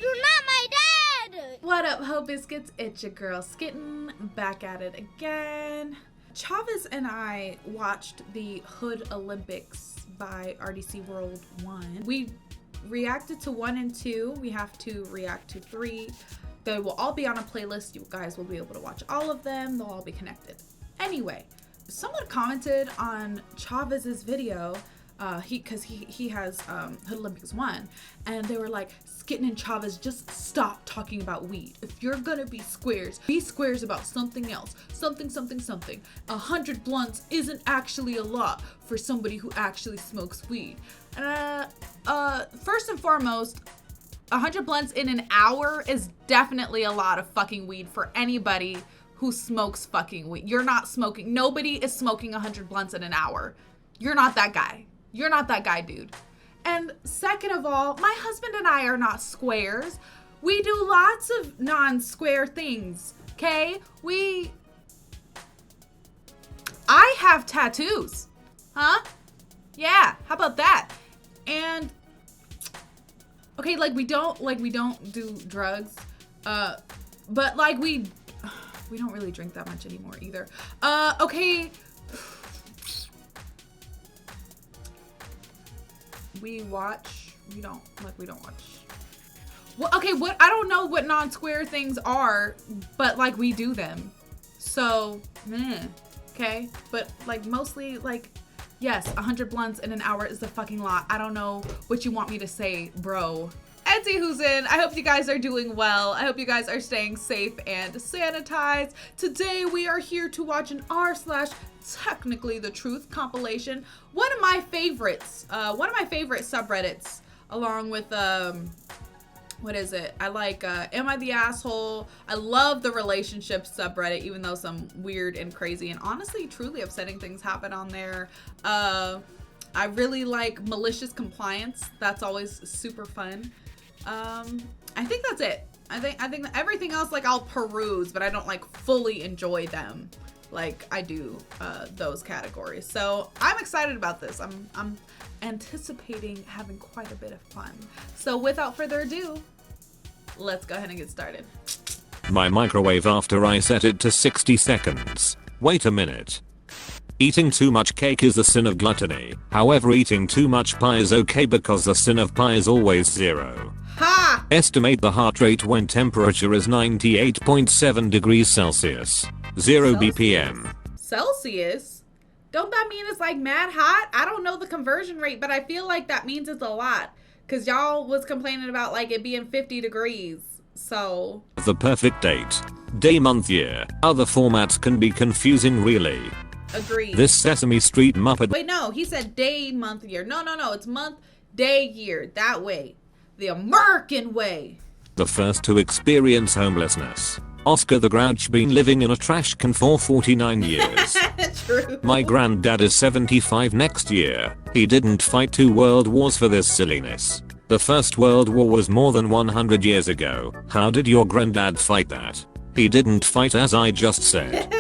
You're not my dad! What up, Ho Biscuits? It's your girl Skitten, back at it again. Chavez and I watched the Hood Olympics by RDC World 1. We reacted to 1 and 2. We have to react to 3. They will all be on a playlist. You guys will be able to watch all of them. They'll all be connected. Anyway, someone commented on Chavez's video, because he has Hood Olympics 1, and they were like, Skitten and Chavez, just stop talking about weed. If you're gonna be squares about something else. Something. 100 blunts isn't actually a lot for somebody who actually smokes weed. First and foremost, 100 blunts in an hour is definitely a lot of fucking weed for anybody who smokes fucking weed. You're not smoking. Nobody is smoking 100 blunts in an hour. You're not that guy. You're not that guy, dude. And second of all, my husband and I are not squares. We do lots of non-square things, okay? I have tattoos. Huh? Yeah, how about that? And okay, we don't do drugs. But we don't really drink that much anymore either. Okay. We don't watch. Well, okay, I don't know what non-square things are, but we do them. So, okay. But mostly yes, 100 blunts in an hour is a fucking lot. I don't know what you want me to say, bro. Etsy who's in. I hope you guys are doing well. I hope you guys are staying safe and sanitized. Today we are here to watch an r/technically the truth compilation. One of my favorites subreddits, along with what is it? I like Am I the Asshole? I love the relationship subreddit, even though some weird and crazy and honestly truly upsetting things happen on there. I really like Malicious Compliance. That's always super fun. I think that's it. I think that everything else I'll peruse, but I don't fully enjoy them like I do those categories. So I'm excited about this. I'm anticipating having quite a bit of fun. So without further ado, let's go ahead and get started. My microwave after I set it to 60 seconds. Wait a minute. Eating too much cake is the sin of gluttony. However, eating too much pie is okay because the sin of pie is always 0. Ha! Estimate the heart rate when temperature is 98.7 degrees Celsius. 0 BPM. Celsius? Don't that mean it's mad hot? I don't know the conversion rate, but I feel like that means it's a lot. Cause y'all was complaining about it being 50 degrees. So. The perfect date. Day, month, year. Other formats can be confusing really. Agreed. This Sesame Street Muppet. Wait, no, he said day, month, year. No, it's month, day, year. That way. The American way. The first to experience homelessness. Oscar the Grouch been living in a trash can for 49 years. True. My granddad is 75 next year. He didn't fight 2 world wars for this silliness. The First World War was more than 100 years ago. How did your granddad fight that? He didn't fight, as I just said.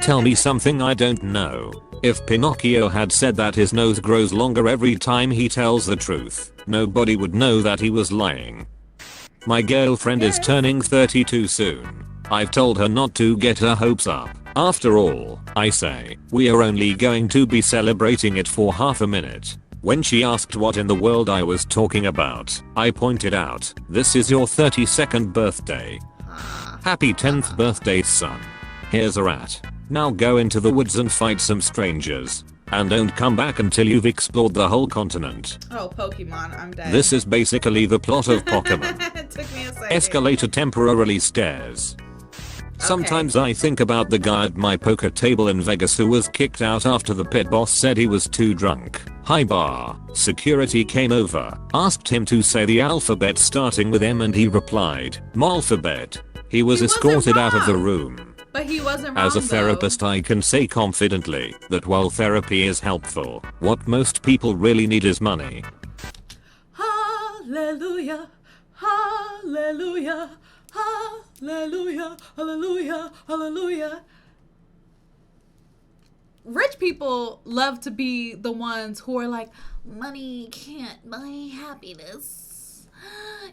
Tell me something I don't know. If Pinocchio had said that his nose grows longer every time he tells the truth, nobody would know that he was lying. My girlfriend is turning 32 soon. I've told her not to get her hopes up. After all, I say, we are only going to be celebrating it for half a minute. When she asked what in the world I was talking about, I pointed out, this is your 32nd birthday. Happy 10th birthday, son. Here's a rat. Now go into the woods and fight some strangers. And don't come back until you've explored the whole continent. Oh, Pokemon, I'm dead. This is basically the plot of Pokemon. It took me a second. Escalator temporarily stairs. Sometimes I think about the guy at my poker table in Vegas who was kicked out after the pit boss said he was too drunk. Hi bar. Security came over, asked him to say the alphabet starting with M and he replied, Malphabet. He was escorted out of the room. But he wasn't wrong, As a therapist, though. I can say confidently that while therapy is helpful, what most people really need is money. Hallelujah, hallelujah, hallelujah, hallelujah, hallelujah. Rich people love to be the ones who are like, money can't buy happiness.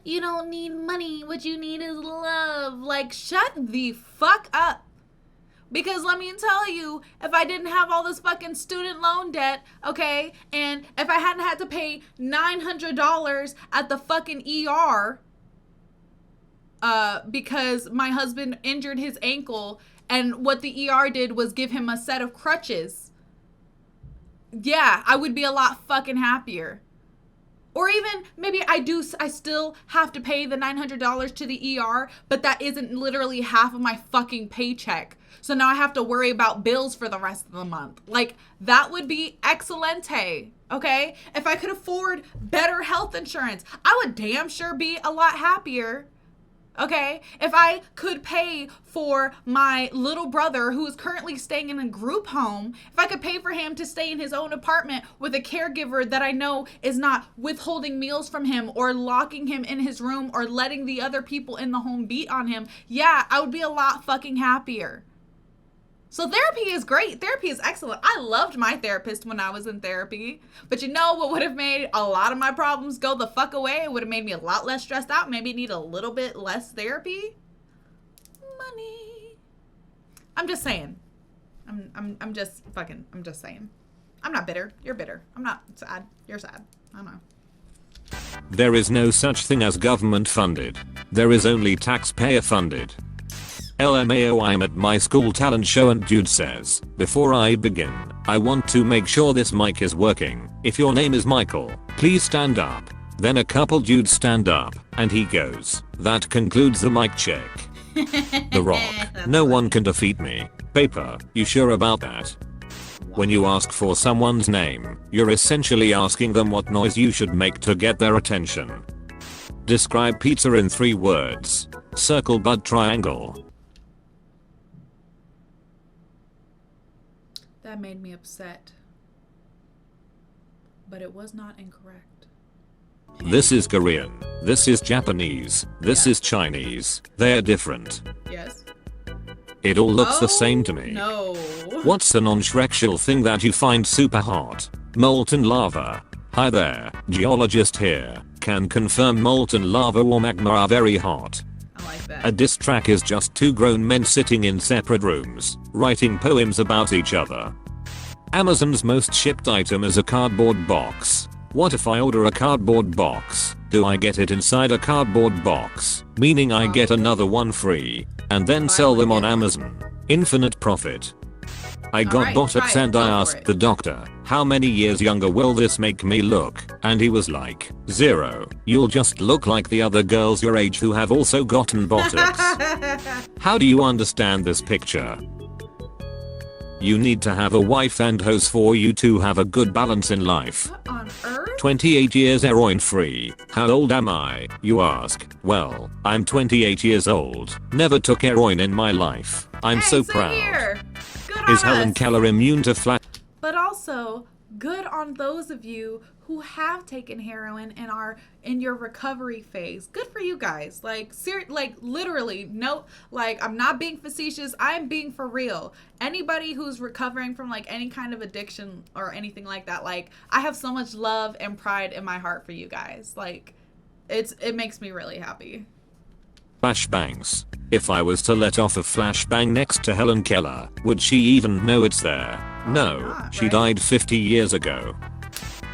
you don't need money. What you need is love. Like, shut the fuck up. Because let me tell you, if I didn't have all this fucking student loan debt, okay, and if I hadn't had to pay $900 at the fucking ER, because my husband injured his ankle, and what the ER did was give him a set of crutches, yeah, I would be a lot fucking happier. Or even maybe I still have to pay the $900 to the ER, but that isn't literally half of my fucking paycheck. So now I have to worry about bills for the rest of the month. Like, that would be excelente, okay? If I could afford better health insurance, I would damn sure be a lot happier. Okay, if I could pay for my little brother who is currently staying in a group home, if I could pay for him to stay in his own apartment with a caregiver that I know is not withholding meals from him or locking him in his room or letting the other people in the home beat on him, yeah, I would be a lot fucking happier. So therapy is great. Therapy is excellent. I loved my therapist when I was in therapy. But you know what would have made a lot of my problems go the fuck away? It would have made me a lot less stressed out. Maybe need a little bit less therapy. Money. I'm just saying. I'm just saying. I'm not bitter. You're bitter. I'm not sad. You're sad. I don't know. There is no such thing as government funded. There is only taxpayer funded. LMAO, I'm at my school talent show and dude says, before I begin, I want to make sure this mic is working. If your name is Michael, please stand up. Then a couple dudes stand up, and he goes, that concludes the mic check. The Rock, no one can defeat me. Paper, you sure about that? When you ask for someone's name, you're essentially asking them what noise you should make to get their attention. Describe pizza in 3 words. Circle, bud, triangle. That made me upset. But it was not incorrect. This is Korean. This is Japanese. This is Chinese. They're different. Yes. It all looks the same to me. No. What's the non-Shrekshal thing that you find super hot? Molten lava. Hi there, geologist here. Can confirm molten lava or magma are very hot. I like that. A diss track is just 2 grown men sitting in separate rooms, writing poems about each other. Amazon's most shipped item is a cardboard box. What if I order a cardboard box? Do I get it inside a cardboard box? Meaning I get another one free, and then sell them on Amazon. Infinite profit. I got Botox and I asked the doctor, how many years younger will this make me look? And he was like, 0. You'll just look like the other girls your age who have also gotten Botox. How do you understand this picture? You need to have a wife and hose for you to have a good balance in life. What on earth? 28 years heroin free. How old am I? You ask. Well, I'm 28 years old. Never took heroin in my life. I'm so proud. Here. Good on Is Helen us. Keller immune to flat? But also, good on those of you who have taken heroin and are in your recovery phase. Good for you guys. Like, literally, no, like, I'm not being facetious. I'm being for real. Anybody who's recovering from, like, any kind of addiction or anything like that, like, I have so much love and pride in my heart for you guys. Like, it makes me really happy. Flashbangs. If I was to let off a flashbang next to Helen Keller, would she even know it's there? No, not, she right? died 50 years ago.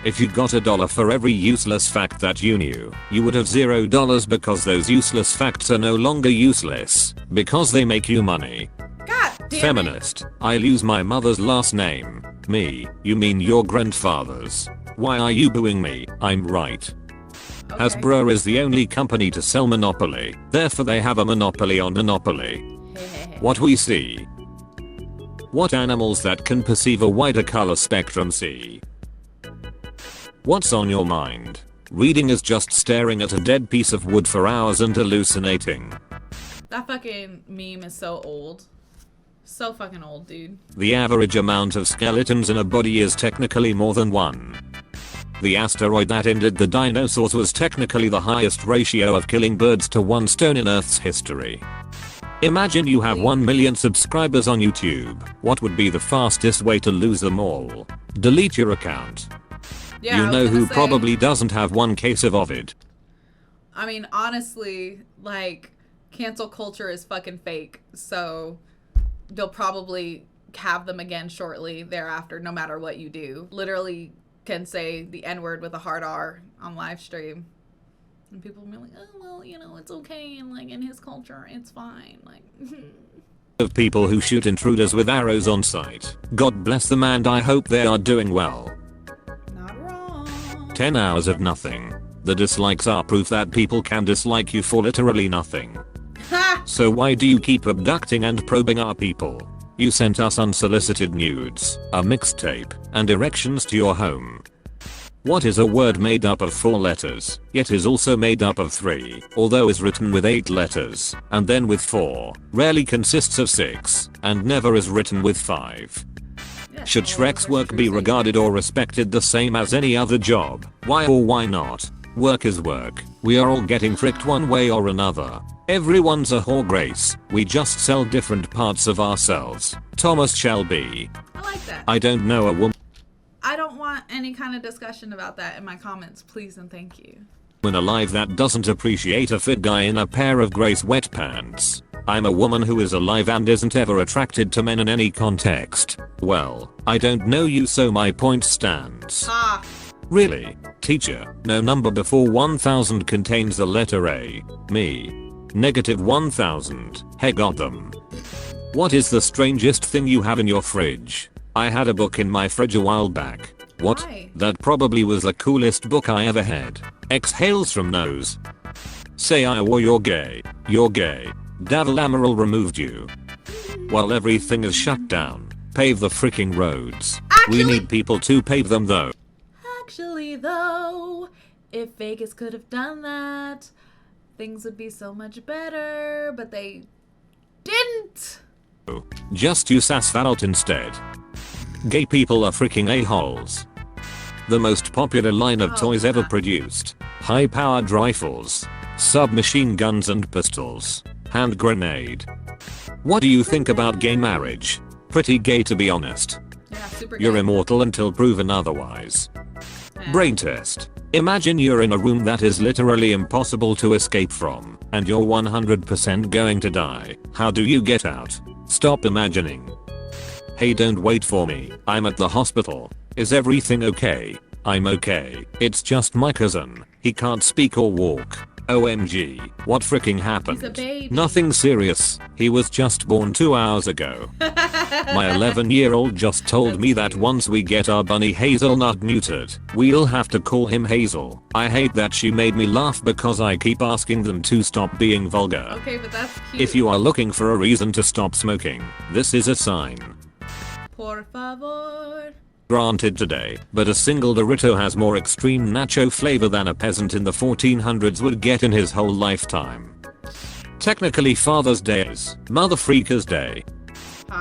If you got $1 for every useless fact that you knew, you would have $0 because those useless facts are no longer useless, because they make you money. God damn Feminist. I'll use my mother's last name. Me. You mean your grandfather's. Why are you booing me? I'm right. Okay. Hasbro is the only company to sell Monopoly, therefore they have a monopoly on Monopoly. What we see. What animals that can perceive a wider color spectrum see. What's on your mind? Reading is just staring at a dead piece of wood for hours and hallucinating. That fucking meme is so old. So fucking old, dude. The average amount of skeletons in a body is technically more than 1. The asteroid that ended the dinosaurs was technically the highest ratio of killing birds to 1 stone in Earth's history. Imagine you have 1 million subscribers on YouTube. What would be the fastest way to lose them all? Delete your account. Yeah, You I was know gonna who say. probably doesn't have 1 case of Ovid? I mean, honestly, like, cancel culture is fucking fake. So they'll probably have them again shortly thereafter, no matter what you do. Literally can say the N-word with a hard R on live stream. And people will be like, oh, well, you know, it's okay. And, like, in his culture, it's fine. Like, of people who shoot intruders with arrows on sight. God bless them and I hope they are doing well. not wrong. 10 hours of nothing. The dislikes are proof that people can dislike you for literally nothing. Ha! So why do you keep abducting and probing our people? You sent us unsolicited nudes, a mixtape, and erections to your home. What is a word made up of 4 letters, yet is also made up of 3, although is written with 8 letters, and then with 4, rarely consists of 6, and never is written with 5? Should Shrek's work be regarded or respected the same as any other job? Why or why not? Work is work. We are all getting fricked one way or another. Everyone's a whore, Grace. We just sell different parts of ourselves. Thomas Shelby. I like that. I don't know a woman I don't want any kind of discussion about that in my comments, please and thank you. alive that doesn't appreciate a fit guy in a pair of Grace wet pants. I'm a woman who is alive and isn't ever attracted to men in any context. Well, I don't know you, so my point stands. Ah. Really? Teacher, no number before 1000 contains the letter A. Me. -1000. Hey, got them. What is the strangest thing you have in your fridge? I had a book in my fridge a while back. What? Why? That probably was the coolest book I ever had. Exhales from nose. Say I or you're gay. You're gay. Davil Amaral removed you. While everything is shut down, pave the freaking roads. We need people to pave them though. Actually, though, if Vegas could have done that, things would be so much better, but they didn't. Just use asphalt instead. Gay people are freaking a-holes. The most popular line of toys ever produced. High-powered rifles, submachine guns and pistols, hand grenade. What do you think about gay marriage? Pretty gay, to be honest. Yeah, super You're gay. immortal until proven otherwise. Brain test. Imagine you're in a room that is literally impossible to escape from, and you're 100% going to die. How do you get out? Stop imagining. Hey, don't wait for me. I'm at the hospital. Is everything okay? I'm okay. It's just my cousin. He can't speak or walk. OMG. What freaking happened? He's a baby. Nothing serious. He was just born 2 hours ago. My 11-year-old just told me that once we get our bunny Hazelnut neutered, we'll have to call him Hazel. I hate that she made me laugh because I keep asking them to stop being vulgar. Okay, but that's cute. If you are looking for a reason to stop smoking, this is a sign. Por favor. Granted today, but a single Dorito has more extreme nacho flavor than a peasant in the 1400s would get in his whole lifetime. Technically Father's Day is Mother Freakers Day.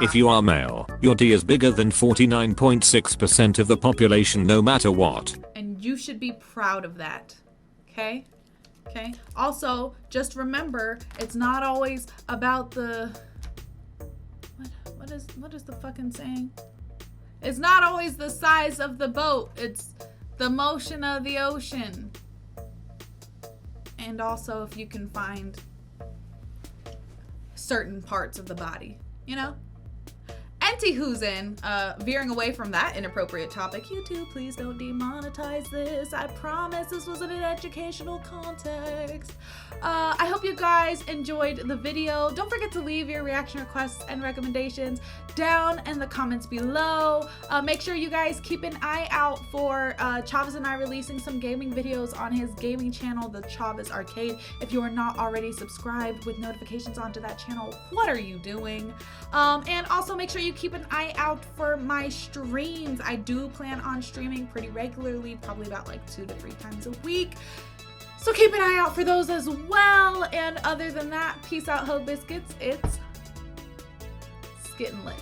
If you are male, your D is bigger than 49.6% of the population no matter what. And you should be proud of that. Okay? Okay? Also, just remember, it's not always about the... What is the fucking saying? It's not always the size of the boat. It's the motion of the ocean. And also if you can find certain parts of the body, you know? Anti-who's-in, veering away from that inappropriate topic. YouTube, please don't demonetize this. I promise this was in an educational context. I hope you guys enjoyed the video. Don't forget to leave your reaction requests and recommendations down in the comments below. Make sure you guys keep an eye out for Chavez and I releasing some gaming videos on his gaming channel, the Chavez Arcade. If you are not already subscribed with notifications onto that channel, what are you doing? And also make sure you keep an eye out for my streams. I do plan on streaming pretty regularly, probably about like 2 to 3 times a week. So keep an eye out for those as well. And other than that, peace out, Ho Biscuits. It's Skittin' Lit.